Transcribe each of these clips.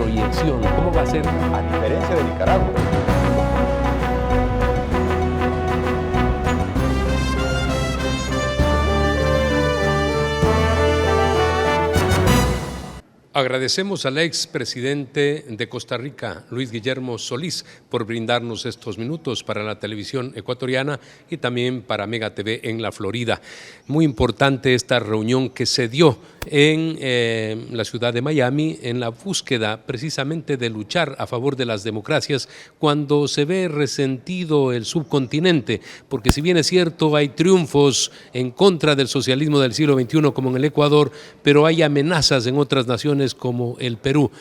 proyección? ¿Cómo va a ser a diferencia de Nicaragua? Agradecemos al expresidente de Costa Rica, Luis Guillermo Solís, por brindarnos estos minutos para la televisión ecuatoriana y también para Mega TV en la Florida. Muy importante esta reunión que se dio en la ciudad de Miami en la búsqueda precisamente de luchar a favor de las democracias cuando se ve resentido el subcontinente, porque si bien es cierto hay triunfos en contra del socialismo del siglo XXI como en el Ecuador, pero hay amenazas en otras naciones como el Perú.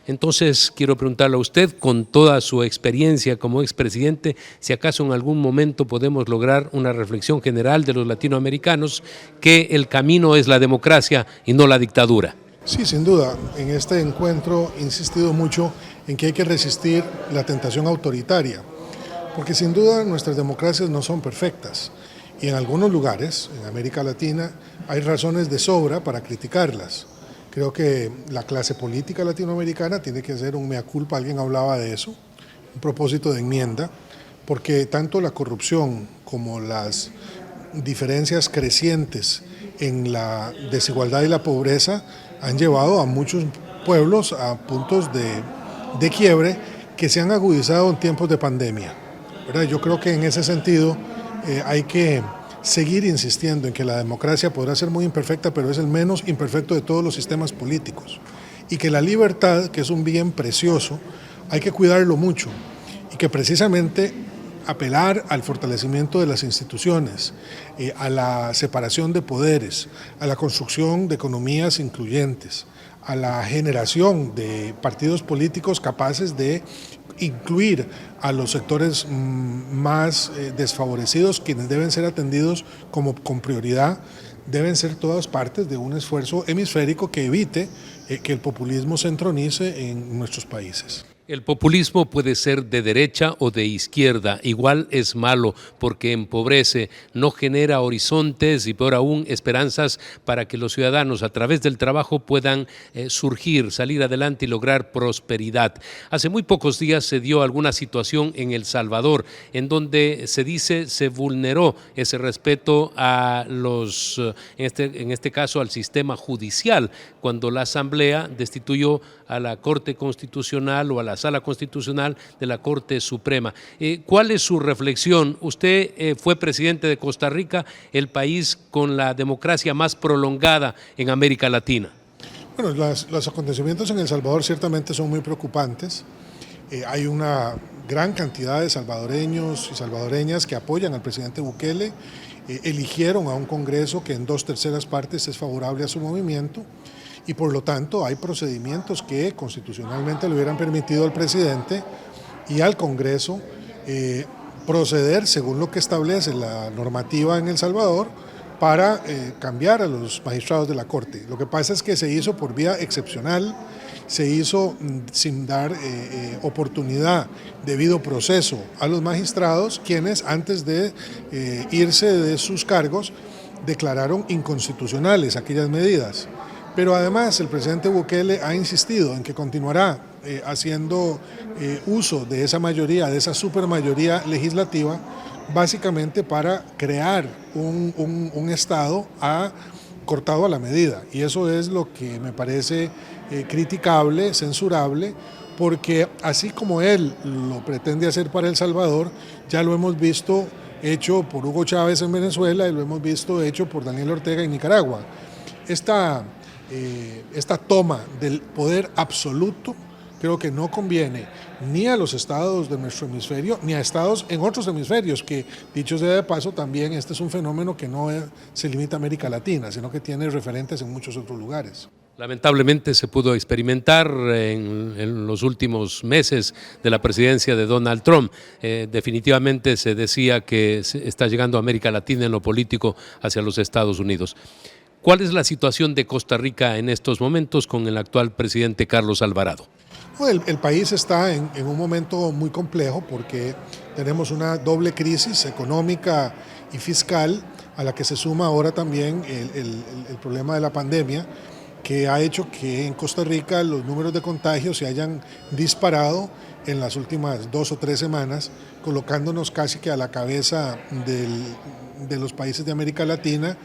Entonces quiero preguntarle a usted, con toda su experiencia como expresidente, si acaso en algún momento podemos lograr una reflexión general de los latinoamericanos que el camino es la democracia y no la dictadura. Sí, sin duda. En este encuentro he insistido mucho en que hay que resistir la tentación autoritaria, porque sin duda nuestras democracias no son perfectas y en algunos lugares, en América Latina, hay razones de sobra para criticarlas. Creo que la clase política latinoamericana tiene que hacer un mea culpa, alguien hablaba de eso, un propósito de enmienda, porque tanto la corrupción como las diferencias crecientes en la desigualdad y la pobreza han llevado a muchos pueblos a puntos de quiebre que se han agudizado en tiempos de pandemia, ¿verdad? Yo creo que en ese sentido hay que seguir insistiendo en que la democracia podrá ser muy imperfecta, pero es el menos imperfecto de todos los sistemas políticos. Y que la libertad, que es un bien precioso, hay que cuidarlo mucho. Y que precisamente apelar al fortalecimiento de las instituciones, a la separación de poderes, a la construcción de economías incluyentes, a la generación de partidos políticos capaces de incluir a los sectores más desfavorecidos, quienes deben ser atendidos con prioridad, deben ser todas partes de un esfuerzo hemisférico que evite que el populismo se entronice en nuestros países. El populismo puede ser de derecha o de izquierda, igual es malo porque empobrece, no genera horizontes y peor aún esperanzas para que los ciudadanos a través del trabajo puedan surgir, salir adelante y lograr prosperidad. Hace muy pocos días se dio alguna situación en El Salvador en donde se dice se vulneró ese respeto a los, en este caso al sistema judicial, cuando la Asamblea destituyó a la Corte Constitucional o a la Sala Constitucional de la Corte Suprema. ¿Cuál es su reflexión? Usted fue presidente de Costa Rica, el país con la democracia más prolongada en América Latina. Bueno, los acontecimientos en El Salvador ciertamente son muy preocupantes. Hay una gran cantidad de salvadoreños y salvadoreñas que apoyan al presidente Bukele, eligieron a un Congreso que en 2/3 partes es favorable a su movimiento, y por lo tanto hay procedimientos que constitucionalmente le hubieran permitido al presidente y al Congreso proceder según lo que establece la normativa en El Salvador para cambiar a los magistrados de la Corte. Lo que pasa es que se hizo por vía excepcional, se hizo sin dar oportunidad, debido proceso a los magistrados, quienes antes de irse de sus cargos declararon inconstitucionales aquellas medidas. Pero además el presidente Bukele ha insistido en que continuará haciendo uso de esa mayoría, de esa supermayoría legislativa, básicamente para crear un Estado cortado a la medida. Y eso es lo que me parece criticable, censurable, porque así como él lo pretende hacer para El Salvador, ya lo hemos visto hecho por Hugo Chávez en Venezuela y lo hemos visto hecho por Daniel Ortega en Nicaragua. Esta toma del poder absoluto creo que no conviene ni a los estados de nuestro hemisferio, ni a estados en otros hemisferios, que dicho sea de paso también este es un fenómeno que no se limita a América Latina, sino que tiene referentes en muchos otros lugares. Lamentablemente se pudo experimentar en los últimos meses de la presidencia de Donald Trump. Definitivamente se decía que está llegando a América Latina en lo político hacia los Estados Unidos. ¿Cuál es la situación de Costa Rica en estos momentos con el actual presidente Carlos Alvarado? El país está en un momento muy complejo porque tenemos una doble crisis económica y fiscal a la que se suma ahora también el problema de la pandemia, que ha hecho que en Costa Rica los números de contagios se hayan disparado en las últimas 2 o 3 semanas, colocándonos casi que a la cabeza de los países de América Latina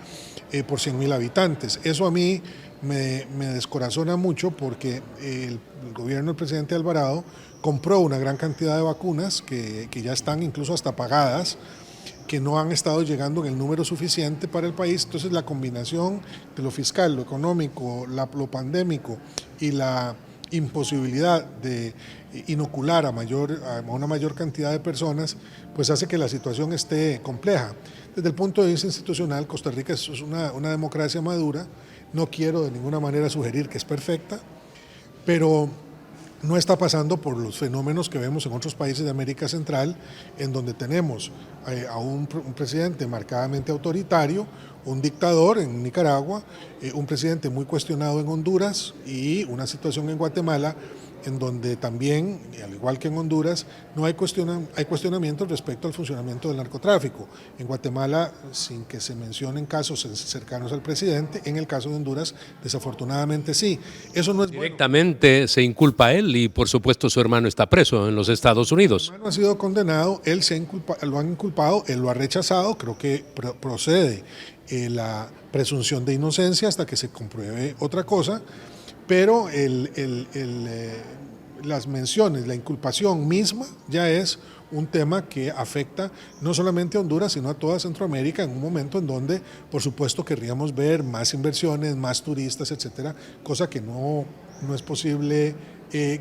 por 100.000 habitantes. Eso a mí me descorazona mucho porque el gobierno del presidente Alvarado compró una gran cantidad de vacunas que ya están incluso hasta pagadas, que no han estado llegando en el número suficiente para el país. Entonces la combinación de lo fiscal, lo económico, lo pandémico y la imposibilidad de inocular a una mayor cantidad de personas, pues hace que la situación esté compleja. Desde el punto de vista institucional, Costa Rica es una democracia madura. No quiero de ninguna manera sugerir que es perfecta, pero no está pasando por los fenómenos que vemos en otros países de América Central, en donde tenemos a un presidente marcadamente autoritario, un dictador en Nicaragua, un presidente muy cuestionado en Honduras y una situación en Guatemala en donde también, al igual que en Honduras, no hay cuestionamientos respecto al funcionamiento del narcotráfico. En Guatemala, sin que se mencionen casos cercanos al presidente, en el caso de Honduras, desafortunadamente sí. Eso no es Directamente se inculpa a él y por supuesto su hermano está preso en los Estados Unidos. Su hermano ha sido condenado, lo han inculpado, él lo ha rechazado, creo que procede la presunción de inocencia hasta que se compruebe otra cosa, pero las menciones, la inculpación misma ya es un tema que afecta no solamente a Honduras, sino a toda Centroamérica en un momento en donde, por supuesto, querríamos ver más inversiones, más turistas, etcétera, cosa que no es posible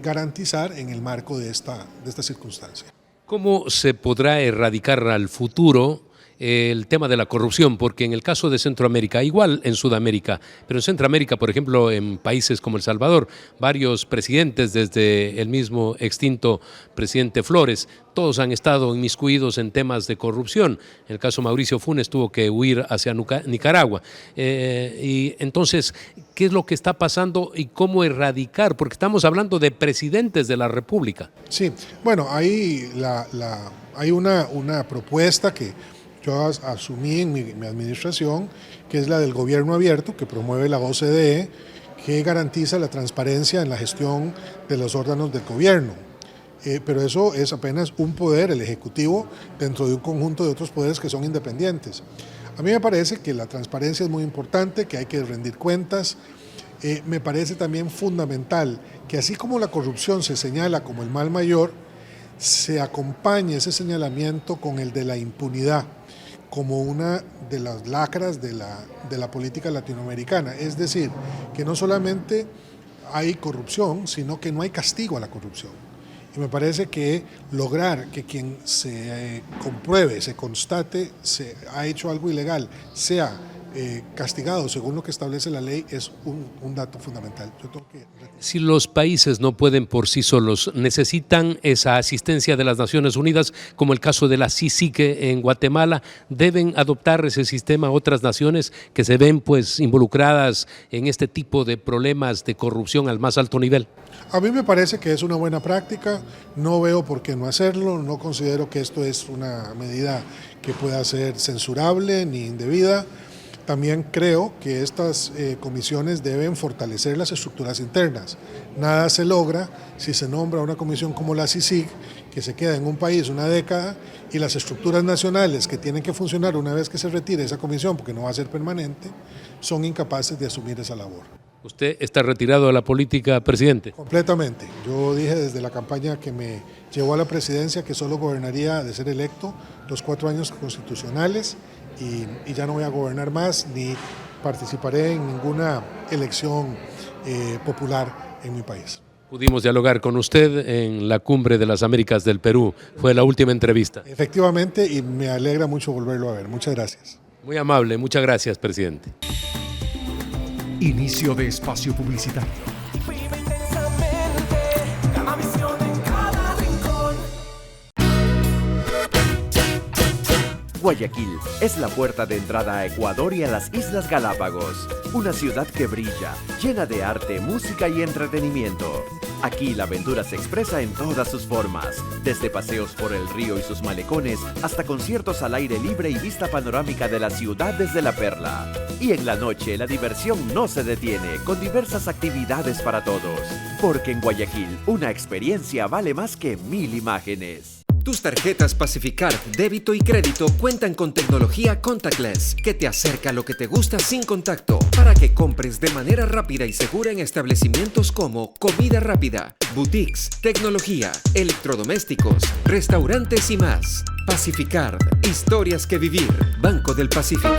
garantizar en el marco de esta circunstancia. ¿Cómo se podrá erradicar al futuro el tema de la corrupción? Porque en el caso de Centroamérica, igual en Sudamérica, pero en Centroamérica, por ejemplo, en países como El Salvador, varios presidentes, desde el mismo extinto presidente Flores, todos han estado inmiscuidos en temas de corrupción. En el caso Mauricio Funes tuvo que huir hacia Nicaragua. Y entonces, ¿qué es lo que está pasando y cómo erradicar? Porque estamos hablando de presidentes de la República. Sí, bueno, hay una propuesta que yo asumí en mi administración, que es la del gobierno abierto, que promueve la OCDE, que garantiza la transparencia en la gestión de los órganos del gobierno. Pero eso es apenas un poder, el ejecutivo, dentro de un conjunto de otros poderes que son independientes. A mí me parece que la transparencia es muy importante, que hay que rendir cuentas. Me parece también fundamental que así como la corrupción se señala como el mal mayor, se acompañe ese señalamiento con el de la impunidad, como una de las lacras de la política latinoamericana. Es decir, que no solamente hay corrupción, sino que no hay castigo a la corrupción. Y me parece que lograr que quien se compruebe, se constate, se ha hecho algo ilegal, sea castigado según lo que establece la ley, es un dato fundamental. Si los países no pueden por sí solos, necesitan esa asistencia de las Naciones Unidas, como el caso de la CICIG en Guatemala, ¿deben adoptar ese sistema otras naciones que se ven pues involucradas en este tipo de problemas de corrupción al más alto nivel? A mí me parece que es una buena práctica, no veo por qué no hacerlo, no considero que esto es una medida que pueda ser censurable ni indebida. También creo que estas comisiones deben fortalecer las estructuras internas. Nada se logra si se nombra una comisión como la CICIG, que se queda en un país una década, y las estructuras nacionales que tienen que funcionar una vez que se retire esa comisión, porque no va a ser permanente, son incapaces de asumir esa labor. ¿Usted está retirado de la política, presidente? Completamente. Yo dije desde la campaña que me llevó a la presidencia que solo gobernaría de ser electo los 4 años constitucionales y ya no voy a gobernar más ni participaré en ninguna elección popular en mi país. Pudimos dialogar con usted en la Cumbre de las Américas del Perú. Fue la última entrevista. Efectivamente, y me alegra mucho volverlo a ver. Muchas gracias. Muy amable. Muchas gracias, presidente. Inicio de espacio publicitario. Guayaquil es la puerta de entrada a Ecuador y a las Islas Galápagos. Una ciudad que brilla, llena de arte, música y entretenimiento. Aquí la aventura se expresa en todas sus formas, desde paseos por el río y sus malecones hasta conciertos al aire libre y vista panorámica de la ciudad desde La Perla. Y en la noche la diversión no se detiene, con diversas actividades para todos. Porque en Guayaquil una experiencia vale más que 1000 imágenes. Tus tarjetas Pacificard, débito y crédito cuentan con tecnología contactless que te acerca a lo que te gusta sin contacto para que compres de manera rápida y segura en establecimientos como comida rápida, boutiques, tecnología, electrodomésticos, restaurantes y más. Pacificard, historias que vivir. Banco del Pacífico.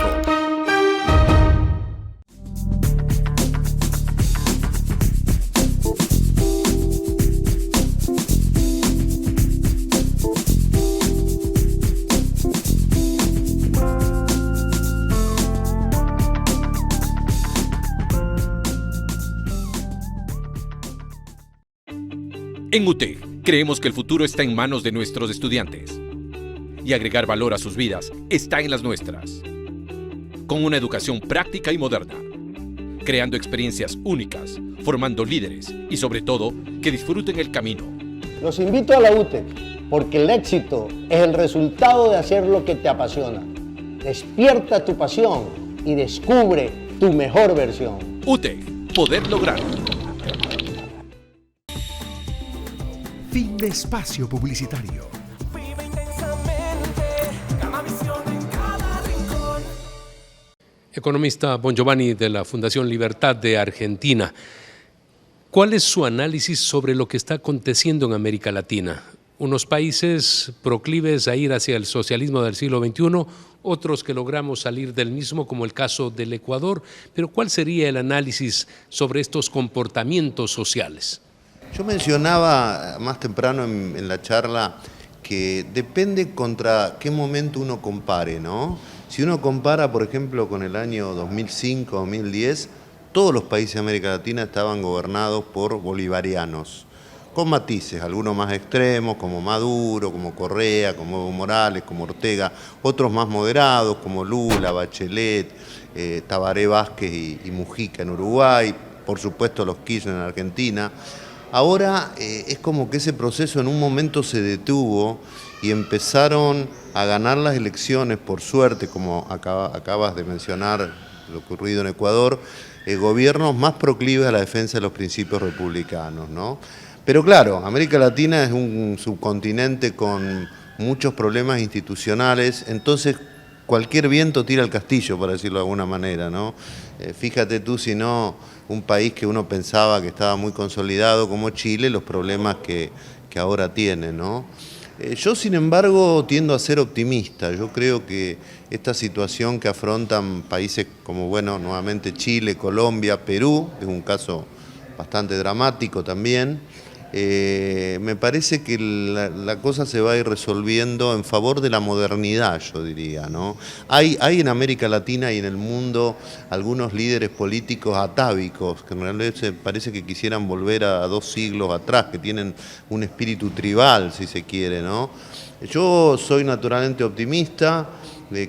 En UTE, creemos que el futuro está en manos de nuestros estudiantes y agregar valor a sus vidas está en las nuestras. Con una educación práctica y moderna, creando experiencias únicas, formando líderes y sobre todo, que disfruten el camino. Los invito a la UTE porque el éxito es el resultado de hacer lo que te apasiona. Despierta tu pasión y descubre tu mejor versión. UTE, poder lograrlo. Fin de espacio publicitario. Economista Bon Giovanni de la Fundación Libertad de Argentina. ¿Cuál es su análisis sobre lo que está aconteciendo en América Latina? Unos países proclives a ir hacia el socialismo del siglo XXI, otros que logramos salir del mismo, como el caso del Ecuador. Pero ¿cuál sería el análisis sobre estos comportamientos sociales? Yo mencionaba más temprano en la charla que depende contra qué momento uno compare, ¿no? Si uno compara, por ejemplo, con el año 2005, 2010, todos los países de América Latina estaban gobernados por bolivarianos, con matices, algunos más extremos, como Maduro, como Correa, como Evo Morales, como Ortega, otros más moderados, como Lula, Bachelet, Tabaré Vázquez y Mujica en Uruguay, por supuesto los Kirchner en Argentina. Ahora es como que ese proceso en un momento se detuvo y empezaron a ganar las elecciones, por suerte, como acabas de mencionar lo ocurrido en Ecuador, gobiernos más proclives a la defensa de los principios republicanos, ¿no? Pero claro, América Latina es un subcontinente con muchos problemas institucionales, entonces cualquier viento tira al castillo, para decirlo de alguna manera, ¿no? Fíjate tú, si no, un país que uno pensaba que estaba muy consolidado como Chile, los problemas que ahora tiene, ¿no? Yo, sin embargo, tiendo a ser optimista. Yo creo que esta situación que afrontan países como, bueno, nuevamente Chile, Colombia, Perú, es un caso bastante dramático también, me parece que la cosa se va a ir resolviendo en favor de la modernidad, yo diría, ¿no? Hay en América Latina y en el mundo algunos líderes políticos atávicos que en realidad parece que quisieran volver a 2 siglos atrás, que tienen un espíritu tribal, si se quiere, ¿no? Yo soy naturalmente optimista.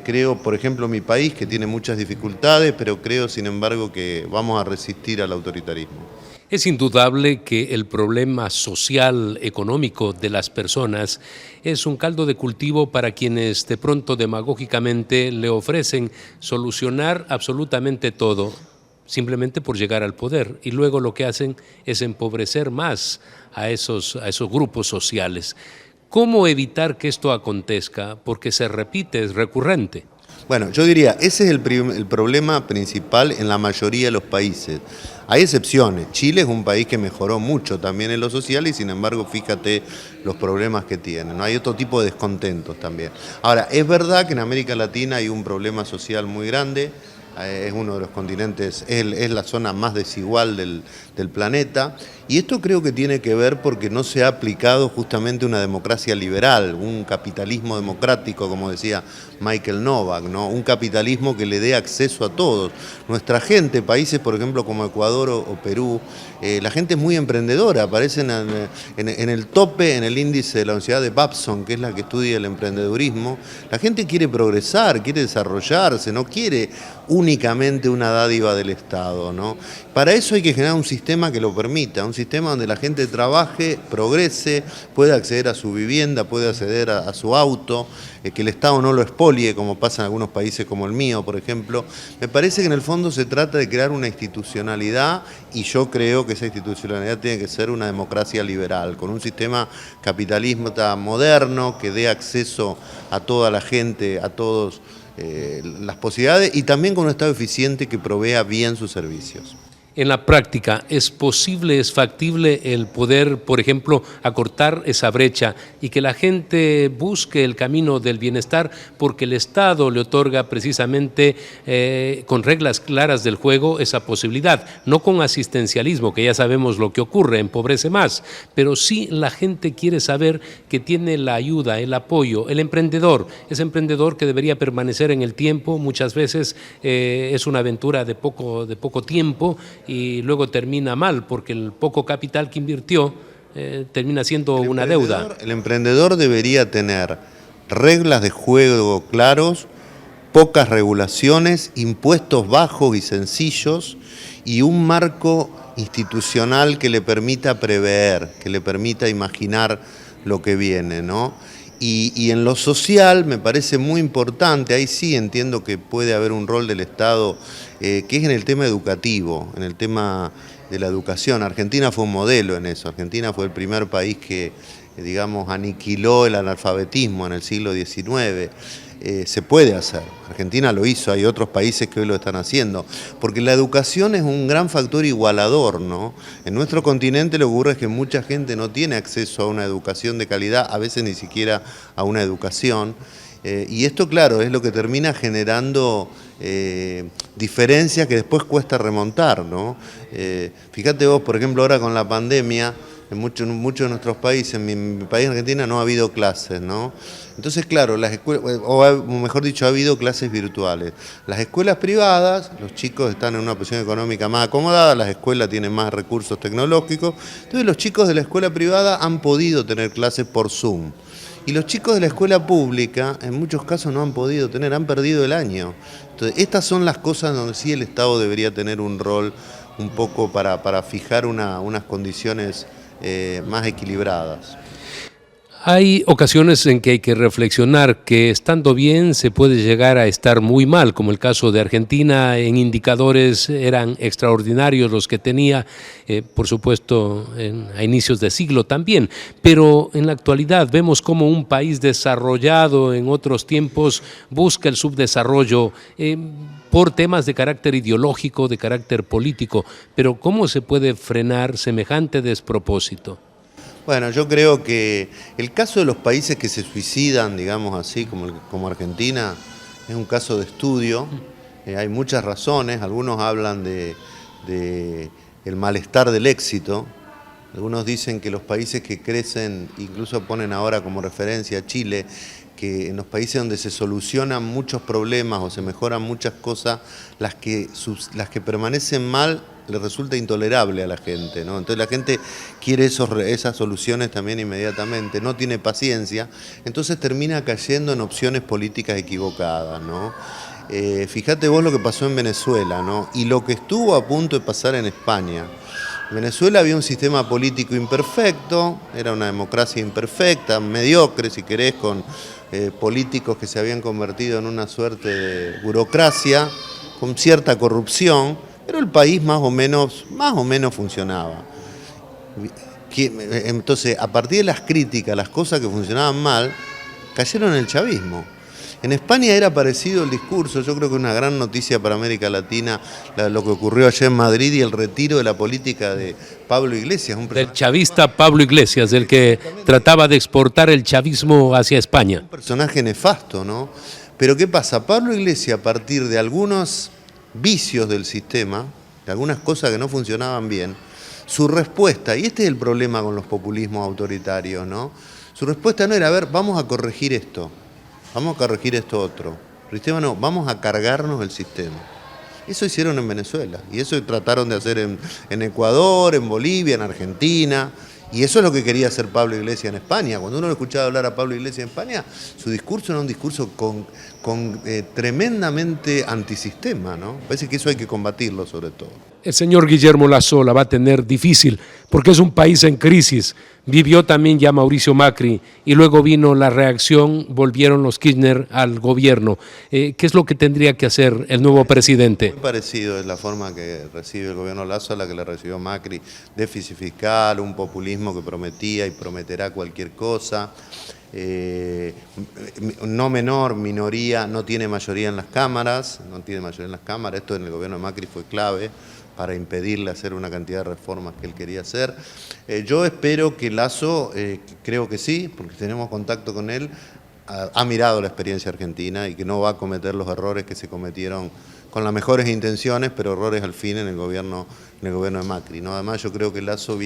Creo, por ejemplo, mi país, que tiene muchas dificultades, pero creo, sin embargo, que vamos a resistir al autoritarismo. Es indudable que el problema social, económico de las personas es un caldo de cultivo para quienes de pronto demagógicamente le ofrecen solucionar absolutamente todo, simplemente por llegar al poder, y luego lo que hacen es empobrecer más a esos grupos sociales. ¿Cómo evitar que esto acontezca? Porque se repite, es recurrente. Bueno, yo diría, ese es el problema principal en la mayoría de los países. Hay excepciones. Chile es un país que mejoró mucho también en lo social y sin embargo, fíjate los problemas que tiene, ¿no? Hay otro tipo de descontentos también. Ahora, es verdad que en América Latina hay un problema social muy grande. Es uno de los continentes, es la zona más desigual del planeta, y esto creo que tiene que ver porque no se ha aplicado justamente una democracia liberal, un capitalismo democrático, como decía Michael Novak, ¿no? Un capitalismo que le dé acceso a todos. Nuestra gente, países por ejemplo como Ecuador o Perú, la gente es muy emprendedora, aparecen en el tope, en el índice de la Universidad de Babson, que es la que estudia el emprendedurismo. La gente quiere progresar, quiere desarrollarse, no quiere únicamente una dádiva del Estado, ¿no? Para eso hay que generar un sistema que lo permita, un sistema donde la gente trabaje, progrese, pueda acceder a su vivienda, pueda acceder a su auto, que el Estado no lo expolie, como pasa en algunos países como el mío, por ejemplo. Me parece que en el fondo se trata de crear una institucionalidad, y yo creo que esa institucionalidad tiene que ser una democracia liberal, con un sistema capitalista moderno que dé acceso a toda la gente, a todos las posibilidades, y también con un Estado eficiente que provea bien sus servicios. En la práctica, ¿es posible, es factible el poder, por ejemplo, acortar esa brecha y que la gente busque el camino del bienestar porque el Estado le otorga precisamente con reglas claras del juego esa posibilidad? No con asistencialismo, que ya sabemos lo que ocurre, empobrece más, pero sí la gente quiere saber que tiene la ayuda, el apoyo, el emprendedor, ese emprendedor que debería permanecer en el tiempo, muchas veces es una aventura de poco tiempo, y luego termina mal porque el poco capital que invirtió termina siendo una deuda. El emprendedor debería tener reglas de juego claros, pocas regulaciones, impuestos bajos y sencillos y un marco institucional que le permita prever, que le permita imaginar lo que viene, ¿no? Y en lo social me parece muy importante, ahí sí entiendo que puede haber un rol del Estado, que es en el tema educativo, en el tema de la educación. Argentina fue un modelo en eso, Argentina fue el primer país que, digamos, aniquiló el analfabetismo en el siglo XIX. Se puede hacer, Argentina lo hizo, hay otros países que hoy lo están haciendo, porque la educación es un gran factor igualador, ¿no? En nuestro continente lo que ocurre es que mucha gente no tiene acceso a una educación de calidad, a veces ni siquiera a una educación, y esto, claro, es lo que termina generando diferencias que después cuesta remontar, ¿no? Fíjate vos, por ejemplo, ahora con la pandemia, en muchos de nuestros países, en mi país, Argentina, no ha habido clases, ¿no? Entonces, claro, las escuelas, o mejor dicho, ha habido clases virtuales. Las escuelas privadas, los chicos están en una posición económica más acomodada, las escuelas tienen más recursos tecnológicos, entonces los chicos de la escuela privada han podido tener clases por Zoom. Y los chicos de la escuela pública, en muchos casos no han podido tener, han perdido el año. Entonces, estas son las cosas donde sí el Estado debería tener un rol un poco para fijar unas condiciones más equilibradas. Hay ocasiones en que hay que reflexionar que estando bien se puede llegar a estar muy mal, como el caso de Argentina. En indicadores eran extraordinarios los que tenía, por supuesto, a inicios de siglo también, pero en la actualidad vemos como un país desarrollado en otros tiempos busca el subdesarrollo por temas de carácter ideológico, de carácter político, pero ¿cómo se puede frenar semejante despropósito? Bueno, yo creo que el caso de los países que se suicidan, digamos así, como Argentina, es un caso de estudio. Hay muchas razones, algunos hablan de el malestar del éxito, algunos dicen que los países que crecen, incluso ponen ahora como referencia a Chile, que en los países donde se solucionan muchos problemas o se mejoran muchas cosas, las que permanecen mal le resulta intolerable a la gente, ¿no? Entonces la gente quiere esas soluciones también inmediatamente, no tiene paciencia, entonces termina cayendo en opciones políticas equivocadas, ¿no? Fíjate vos lo que pasó en Venezuela, ¿no? Y lo que estuvo a punto de pasar en España. En Venezuela había un sistema político imperfecto, era una democracia imperfecta, mediocre si querés, con políticos que se habían convertido en una suerte de burocracia, con cierta corrupción, pero el país más o menos funcionaba. Entonces, a partir de las críticas, las cosas que funcionaban mal, cayeron en el chavismo. En España era parecido el discurso, yo creo que una gran noticia para América Latina, lo que ocurrió ayer en Madrid y el retiro de la política de Pablo Iglesias. Del chavista Pablo Iglesias, del que trataba de exportar el chavismo hacia España. Un personaje nefasto, ¿no? Pero ¿qué pasa? Pablo Iglesias, a partir de algunos vicios del sistema, de algunas cosas que no funcionaban bien, su respuesta, y este es el problema con los populismos autoritarios, ¿no? Su respuesta no era, a ver, vamos a corregir esto otro. El sistema no, vamos a cargarnos el sistema. Eso hicieron en Venezuela, y eso trataron de hacer en Ecuador, en Bolivia, en Argentina, y eso es lo que quería hacer Pablo Iglesias en España. Cuando uno lo escuchaba hablar a Pablo Iglesias en España, su discurso era un discurso tremendamente antisistema, ¿no? Parece que eso hay que combatirlo sobre todo. El señor Guillermo Lasso la va a tener difícil porque es un país en crisis. Vivió también ya Mauricio Macri y luego vino la reacción, volvieron los Kirchner al gobierno. ¿Qué es lo que tendría que hacer el nuevo presidente? Muy parecido es la forma que recibe el gobierno Lasso a la que le recibió Macri, déficit fiscal, un populismo que prometía y prometerá cualquier cosa. No menor, minoría, no tiene mayoría en las cámaras, esto en el gobierno de Macri fue clave para impedirle hacer una cantidad de reformas que él quería hacer. Yo espero que Lasso, creo que sí, porque tenemos contacto con él, ha mirado la experiencia argentina y que no va a cometer los errores que se cometieron con las mejores intenciones, pero errores al fin en el gobierno de Macri, ¿no? Además yo creo que Lasso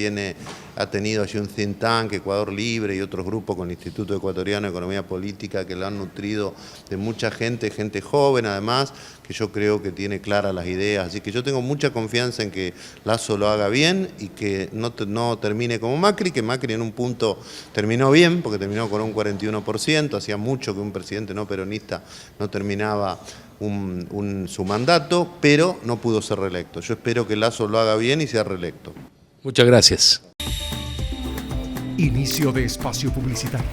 ha tenido allí un think tank, Ecuador Libre y otros grupos con el Instituto Ecuatoriano de Economía Política que lo han nutrido de mucha gente joven además, que yo creo que tiene claras las ideas, así que yo tengo mucha confianza en que Lasso lo haga bien y que no termine como Macri, que Macri en un punto terminó bien, porque terminó con un 41%, hacía mucho que un presidente no peronista no terminaba su mandato, pero no pudo ser reelecto. Yo espero que Lasso lo haga bien y sea reelecto. Muchas gracias. Inicio de espacio publicitario.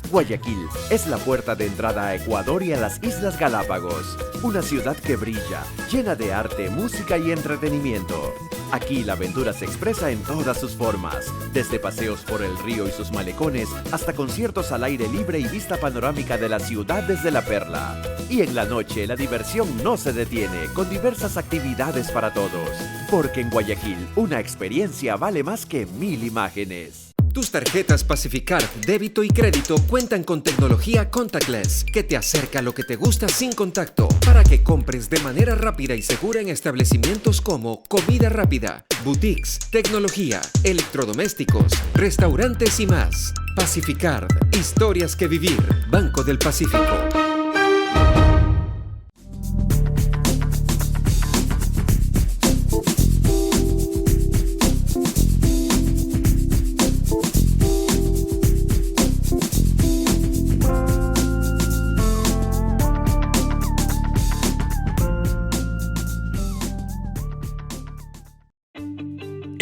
Guayaquil es la puerta de entrada a Ecuador y a las Islas Galápagos. Una ciudad que brilla, llena de arte, música y entretenimiento. Aquí la aventura se expresa en todas sus formas, desde paseos por el río y sus malecones hasta conciertos al aire libre y vista panorámica de la ciudad desde la perla. Y en la noche la diversión no se detiene, con diversas actividades para todos. Porque en Guayaquil una experiencia vale más que 1000 imágenes. Tus tarjetas Pacificard, débito y crédito cuentan con tecnología contactless que te acerca lo que te gusta sin contacto para que compres de manera rápida y segura en establecimientos como comida rápida, boutiques, tecnología, electrodomésticos, restaurantes y más. Pacificard, historias que vivir. Banco del Pacífico.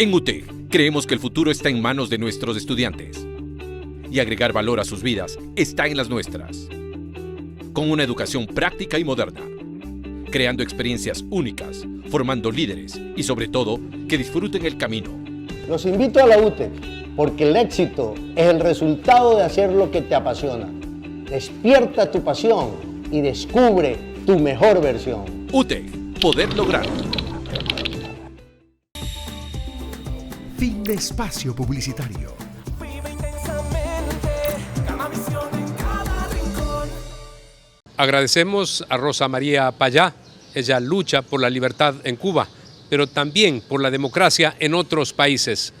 En UT, creemos que el futuro está en manos de nuestros estudiantes y agregar valor a sus vidas está en las nuestras. Con una educación práctica y moderna, creando experiencias únicas, formando líderes y sobre todo, que disfruten el camino. Los invito a la UTEC porque el éxito es el resultado de hacer lo que te apasiona. Despierta tu pasión y descubre tu mejor versión. UTEC, poder lograrlo. Fin de espacio publicitario. Agradecemos a Rosa María Payá. Ella lucha por la libertad en Cuba, pero también por la democracia en otros países.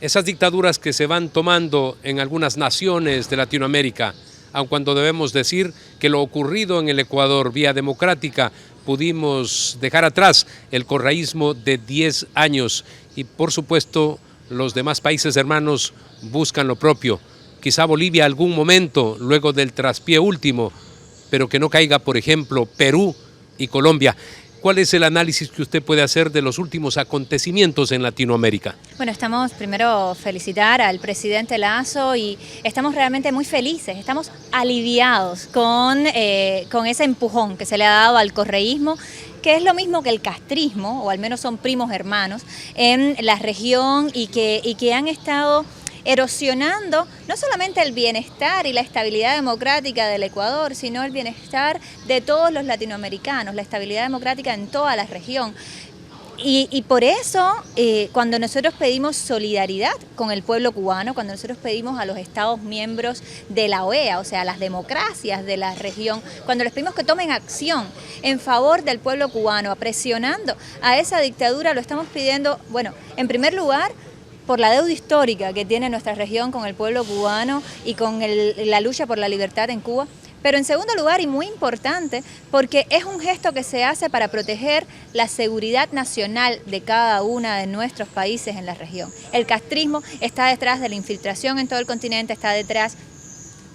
Esas dictaduras que se van tomando en algunas naciones de Latinoamérica, aun cuando debemos decir que lo ocurrido en el Ecuador vía democrática, pudimos dejar atrás el correísmo de 10 años y por supuesto los demás países hermanos buscan lo propio. Quizá Bolivia algún momento, luego del traspié último, pero que no caiga, por ejemplo, Perú y Colombia. ¿Cuál es el análisis que usted puede hacer de los últimos acontecimientos en Latinoamérica? Bueno, estamos primero felicitar al presidente Lasso y estamos realmente muy felices, estamos aliviados con ese empujón que se le ha dado al correísmo, que es lo mismo que el castrismo, o al menos son primos hermanos, en la región y que han estado erosionando no solamente el bienestar y la estabilidad democrática del Ecuador, sino el bienestar de todos los latinoamericanos, la estabilidad democrática en toda la región. Y por eso, cuando nosotros pedimos solidaridad con el pueblo cubano, cuando nosotros pedimos a los Estados miembros de la OEA, o sea, las democracias de la región, cuando les pedimos que tomen acción en favor del pueblo cubano, presionando a esa dictadura, lo estamos pidiendo, bueno, en primer lugar, por la deuda histórica que tiene nuestra región con el pueblo cubano y con la lucha por la libertad en Cuba. Pero en segundo lugar, y muy importante, porque es un gesto que se hace para proteger la seguridad nacional de cada uno de nuestros países en la región. El castrismo está detrás de la infiltración en todo el continente, está detrás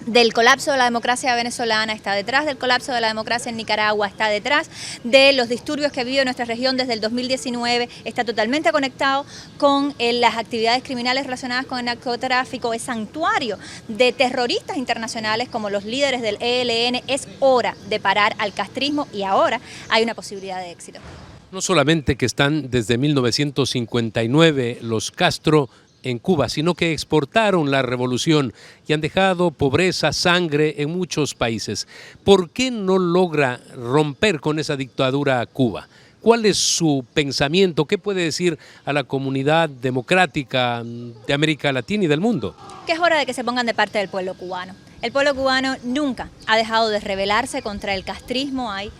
del colapso de la democracia venezolana, está detrás del colapso de la democracia en Nicaragua, está detrás de los disturbios que vive nuestra región desde el 2019, está totalmente conectado con las actividades criminales relacionadas con el narcotráfico, es santuario de terroristas internacionales como los líderes del ELN. Es hora de parar al castrismo y ahora hay una posibilidad de éxito. No solamente que están desde 1959 los Castro en Cuba, sino que exportaron la revolución y han dejado pobreza, sangre en muchos países. ¿Por qué no logra romper con esa dictadura Cuba? ¿Cuál es su pensamiento? ¿Qué puede decir a la comunidad democrática de América Latina y del mundo? Que es hora de que se pongan de parte del pueblo cubano. El pueblo cubano nunca ha dejado de rebelarse contra el castrismo. Hay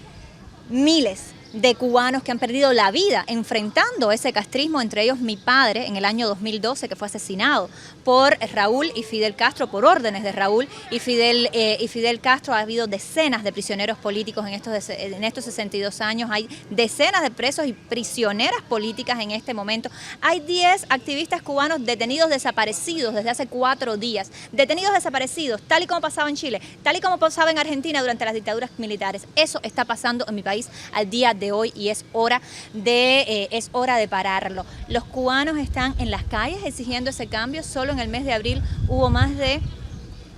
miles de cubanos que han perdido la vida enfrentando ese castrismo, entre ellos mi padre en el año 2012, que fue asesinado por Raúl y Fidel Castro, por órdenes de Raúl y Fidel Castro. Ha habido decenas de prisioneros políticos en estos 62 años, hay decenas de presos y prisioneras políticas en este momento. Hay 10 activistas cubanos detenidos desaparecidos desde hace 4 días, detenidos desaparecidos, tal y como pasaba en Chile, tal y como pasaba en Argentina durante las dictaduras militares. Eso está pasando en mi país al día de hoy y es hora de pararlo. Los cubanos están en las calles exigiendo ese cambio. Solo en el mes de abril hubo más de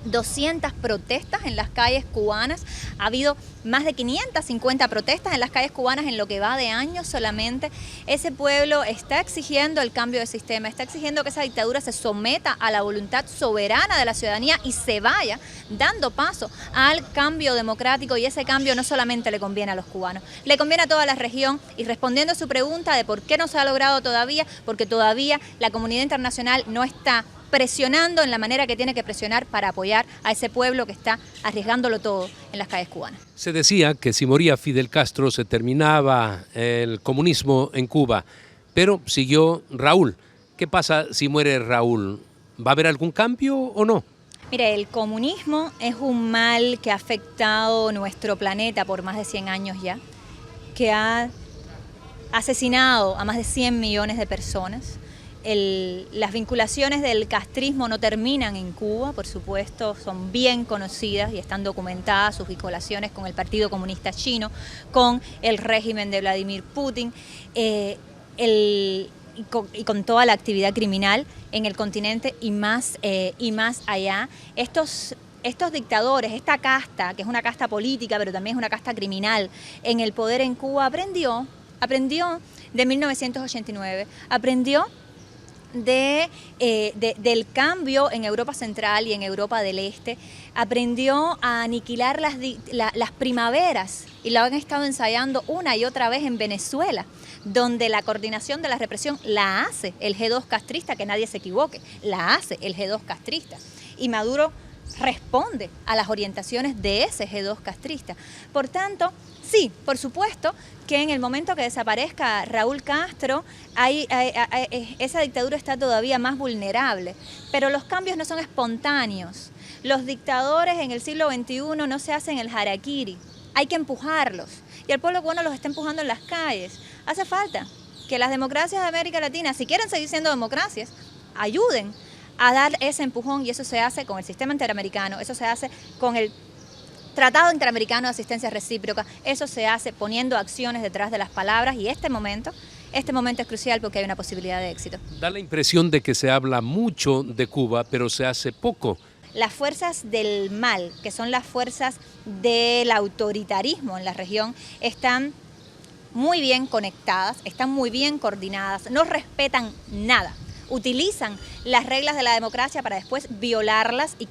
200 protestas en las calles cubanas. Ha habido más de 550 protestas en las calles cubanas en lo que va de año solamente. Ese pueblo está exigiendo el cambio de sistema, está exigiendo que esa dictadura se someta a la voluntad soberana de la ciudadanía y se vaya dando paso al cambio democrático, y ese cambio no solamente le conviene a los cubanos, le conviene a toda la región. Y respondiendo a su pregunta de por qué no se ha logrado todavía, porque todavía la comunidad internacional no está presionando en la manera que tiene que presionar para apoyar a ese pueblo que está arriesgándolo todo en las calles cubanas. Se decía que si moría Fidel Castro se terminaba el comunismo en Cuba, pero siguió Raúl. ¿Qué pasa si muere Raúl? ¿Va a haber algún cambio o no? Mire, el comunismo es un mal que ha afectado nuestro planeta por más de 100 años ya, que ha asesinado a más de 100 millones de personas. Las vinculaciones del castrismo no terminan en Cuba, por supuesto, son bien conocidas y están documentadas sus vinculaciones con el Partido Comunista Chino, con el régimen de Vladimir Putin y con toda la actividad criminal en el continente y más allá. Estos dictadores, esta casta, que es una casta política, pero también es una casta criminal, en el poder en Cuba aprendió de 1989, aprendió del cambio en Europa Central y en Europa del Este, aprendió a aniquilar las primaveras, y lo han estado ensayando una y otra vez en Venezuela, donde la coordinación de la represión la hace el G2 castrista, que nadie se equivoque, la hace el G2 castrista, y Maduro responde a las orientaciones de ese G2 castrista. Por tanto, sí, por supuesto que en el momento que desaparezca Raúl Castro, esa dictadura está todavía más vulnerable, pero los cambios no son espontáneos. Los dictadores en el siglo XXI no se hacen el harakiri, hay que empujarlos, y el pueblo cubano los está empujando en las calles. Hace falta que las democracias de América Latina, si quieren seguir siendo democracias, ayuden a dar ese empujón, y eso se hace con el sistema interamericano, eso se hace con el Tratado Interamericano de Asistencia Recíproca, eso se hace poniendo acciones detrás de las palabras, y este momento es crucial porque hay una posibilidad de éxito. Da la impresión de que se habla mucho de Cuba, pero se hace poco. Las fuerzas del mal, que son las fuerzas del autoritarismo en la región, están muy bien conectadas, están muy bien coordinadas, no respetan nada. Utilizan las reglas de la democracia para después violarlas y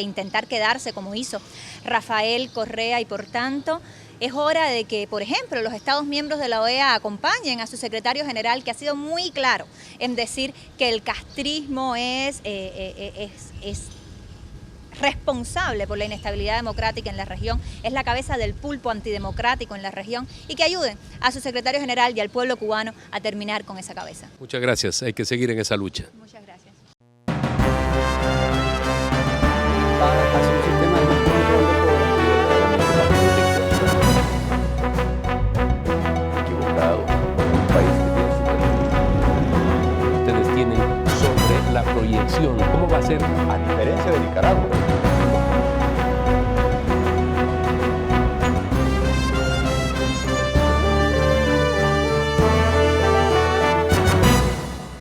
intentar quedarse como hizo Rafael Correa, y por tanto es hora de que, por ejemplo, los Estados miembros de la OEA acompañen a su secretario general, que ha sido muy claro en decir que el castrismo es responsable por la inestabilidad democrática en la región, es la cabeza del pulpo antidemocrático en la región, y que ayuden a su secretario general y al pueblo cubano a terminar con esa cabeza. Muchas gracias, hay que seguir en esa lucha. Muchas gracias.